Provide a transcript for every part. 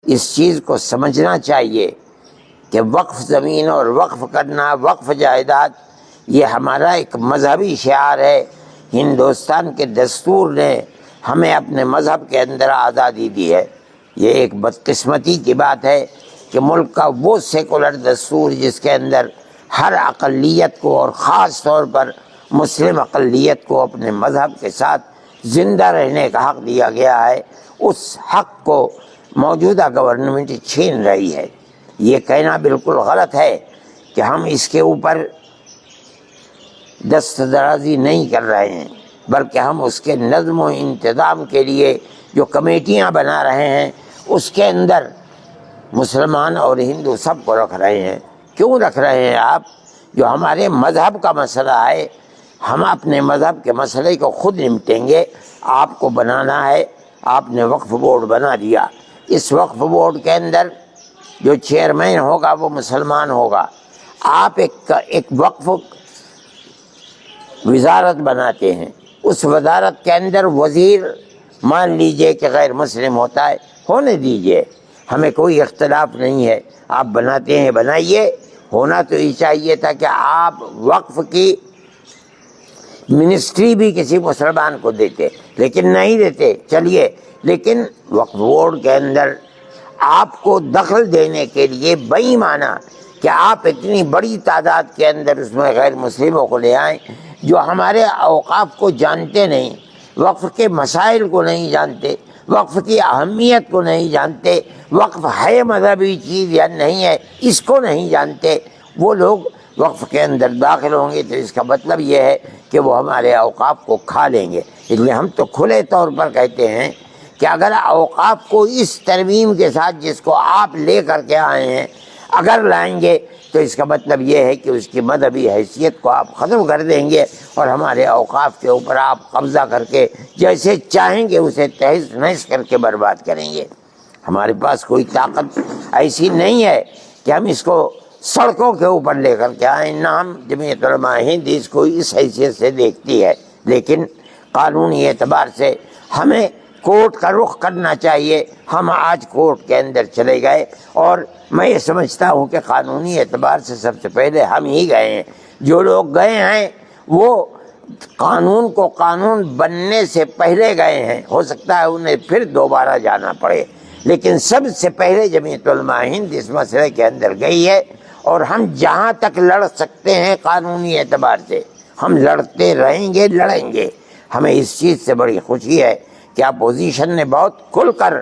اس چیز کو سمجھنا چاہیے کہ وقف زمین اور وقف کرنا، وقف جائیداد، یہ ہمارا ایک مذہبی شعار ہے۔ ہندوستان کے دستور نے ہمیں اپنے مذہب کے اندر آزادی دی ہے۔ یہ ایک بدقسمتی کی بات ہے کہ ملک کا وہ سیکولر دستور جس کے اندر ہر اقلیت کو اور خاص طور پر مسلم اقلیت کو اپنے مذہب کے ساتھ زندہ رہنے کا حق دیا گیا ہے، اس حق کو موجودہ گورنمنٹ چھین رہی ہے۔ یہ کہنا بالکل غلط ہے کہ ہم اس کے اوپر دست درازی نہیں کر رہے ہیں، بلکہ ہم اس کے نظم و انتظام کے لیے جو کمیٹیاں بنا رہے ہیں اس کے اندر مسلمان اور ہندو سب کو رکھ رہے ہیں۔ کیوں رکھ رہے ہیں آپ؟ جو ہمارے مذہب کا مسئلہ ہے، ہم اپنے مذہب کے مسئلے کو خود نمٹیں گے۔ آپ کو بنانا ہے، آپ نے وقف بورڈ بنا دیا، اس وقف بورڈ کے اندر جو چیئرمین ہوگا وہ مسلمان ہوگا۔ آپ ایک وقف وزارت بناتے ہیں، اس وزارت کے اندر وزیر مان لیجئے کہ غیر مسلم ہوتا ہے، ہونے دیجئے، ہمیں کوئی اختلاف نہیں ہے۔ آپ بناتے ہیں بنائیے، ہونا تو یہ چاہیے تھا کہ آپ وقف کی منسٹری بھی کسی مسلمان کو دیتے، لیکن نہیں دیتے۔ چلیے، لیکن وقف بورڈ کے اندر آپ کو دخل دینے کے لیے بے ایمانہ کہ آپ اتنی بڑی تعداد کے اندر اس میں غیر مسلموں کو لے آئیں جو ہمارے اوقاف کو جانتے نہیں، وقف کے مسائل کو نہیں جانتے، وقف کی اہمیت کو نہیں جانتے، وقف ہے مذہبی چیز یا نہیں ہے اس کو نہیں جانتے، وہ لوگ وقف کے اندر داخل ہوں گے تو اس کا مطلب یہ ہے کہ وہ ہمارے اوقاف کو کھا لیں گے۔ اس لیے ہم تو کھلے طور پر کہتے ہیں کہ اگر اوقاف کو اس ترمیم کے ساتھ جس کو آپ لے کر کے آئے ہیں اگر لائیں گے تو اس کا مطلب یہ ہے کہ اس کی مذہبی حیثیت کو آپ ختم کر دیں گے اور ہمارے اوقاف کے اوپر آپ قبضہ کر کے جیسے چاہیں گے اسے تہس نہس کر کے برباد کریں گے۔ ہمارے پاس کوئی طاقت ایسی نہیں ہے کہ ہم اس کو سڑکوں کے اوپر لے کر کے آئیں، نہ ہم جمعیت علماء ہند اس کو اس حیثیت سے دیکھتی ہے، لیکن قانونی اعتبار سے ہمیں کورٹ کا رخ کرنا چاہیے۔ ہم آج کورٹ کے اندر چلے گئے اور میں یہ سمجھتا ہوں کہ قانونی اعتبار سے سب سے پہلے ہم ہی گئے ہیں۔ جو لوگ گئے ہیں وہ قانون کو قانون بننے سے پہلے گئے ہیں، ہو سکتا ہے انہیں پھر دوبارہ جانا پڑے، لیکن سب سے پہلے جمعیت علماء ہند اس مسئلے کے اندر گئی ہے، اور ہم جہاں تک لڑ سکتے ہیں قانونی اعتبار سے ہم لڑتے رہیں گے، لڑیں گے۔ ہمیں اس چیز سے بڑی خوشی ہے کہ اپوزیشن نے بہت کھل کر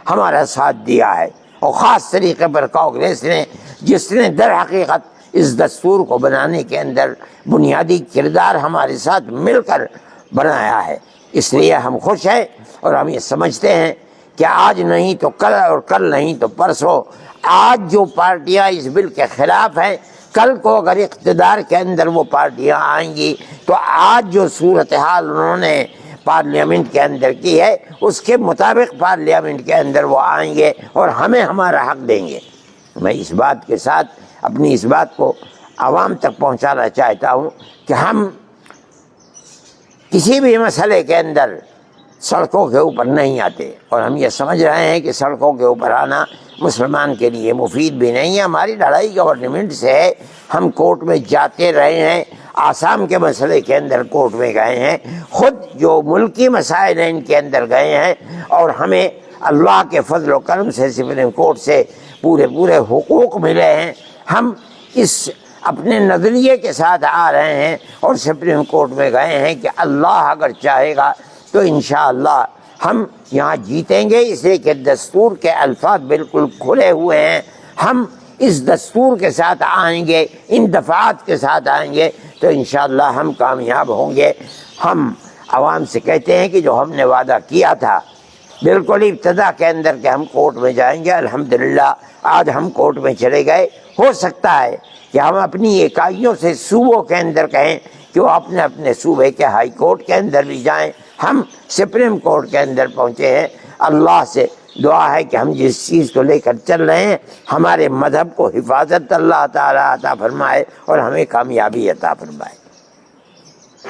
ہمارا ساتھ دیا ہے، اور خاص طریقے پر کانگریس نے، جس نے در حقیقت اس دستور کو بنانے کے اندر بنیادی کردار ہمارے ساتھ مل کر بنایا ہے۔ اس لیے ہم خوش ہیں اور ہم یہ سمجھتے ہیں کہ آج نہیں تو کل اور کل نہیں تو پرسوں، آج جو پارٹیاں اس بل کے خلاف ہیں کل کو اگر اقتدار کے اندر وہ پارٹیاں آئیں گی تو آج جو صورتحال انہوں نے پارلیمنٹ کے اندر کی ہے اس کے مطابق پارلیمنٹ کے اندر وہ آئیں گے اور ہمیں ہمارا حق دیں گے۔ میں اس بات کے ساتھ اپنی اس بات کو عوام تک پہنچانا چاہتا ہوں کہ ہم کسی بھی مسئلے کے اندر سڑکوں کے اوپر نہیں آتے، اور ہم یہ سمجھ رہے ہیں کہ سڑکوں کے اوپر آنا مسلمان کے لیے مفید بھی نہیں ہے۔ ہماری لڑائی گورنمنٹ سے ہے، ہم کورٹ میں جاتے رہے ہیں، آسام کے مسئلے کے اندر کورٹ میں گئے ہیں، خود جو ملکی مسائل ہیں ان کے اندر گئے ہیں، اور ہمیں اللہ کے فضل و کرم سے سپریم کورٹ سے پورے حقوق ملے ہیں۔ ہم اس اپنے نظریے کے ساتھ آ رہے ہیں اور سپریم کورٹ میں گئے ہیں کہ اللہ اگر چاہے گا تو انشاءاللہ ہم یہاں جیتیں گے، اس لیے کہ دستور کے الفاظ بالکل کھلے ہوئے ہیں۔ ہم اس دستور کے ساتھ آئیں گے، ان دفعات کے ساتھ آئیں گے تو انشاءاللہ ہم کامیاب ہوں گے۔ ہم عوام سے کہتے ہیں کہ جو ہم نے وعدہ کیا تھا بالکل ابتدا کے اندر کہ ہم کورٹ میں جائیں گے، الحمدللہ آج ہم کورٹ میں چلے گئے۔ ہو سکتا ہے کہ ہم اپنی اکائیوں سے صوبوں کے اندر کہیں کہ وہ اپنے صوبے کے ہائی کورٹ کے اندر بھی جائیں، ہم سپریم کورٹ کے اندر پہنچے ہیں۔ اللہ سے دعا ہے کہ ہم جس چیز کو لے کر چل رہے ہیں ہمارے مذہب کو حفاظت اللہ تعالیٰ عطا فرمائے اور ہمیں کامیابی عطا فرمائے۔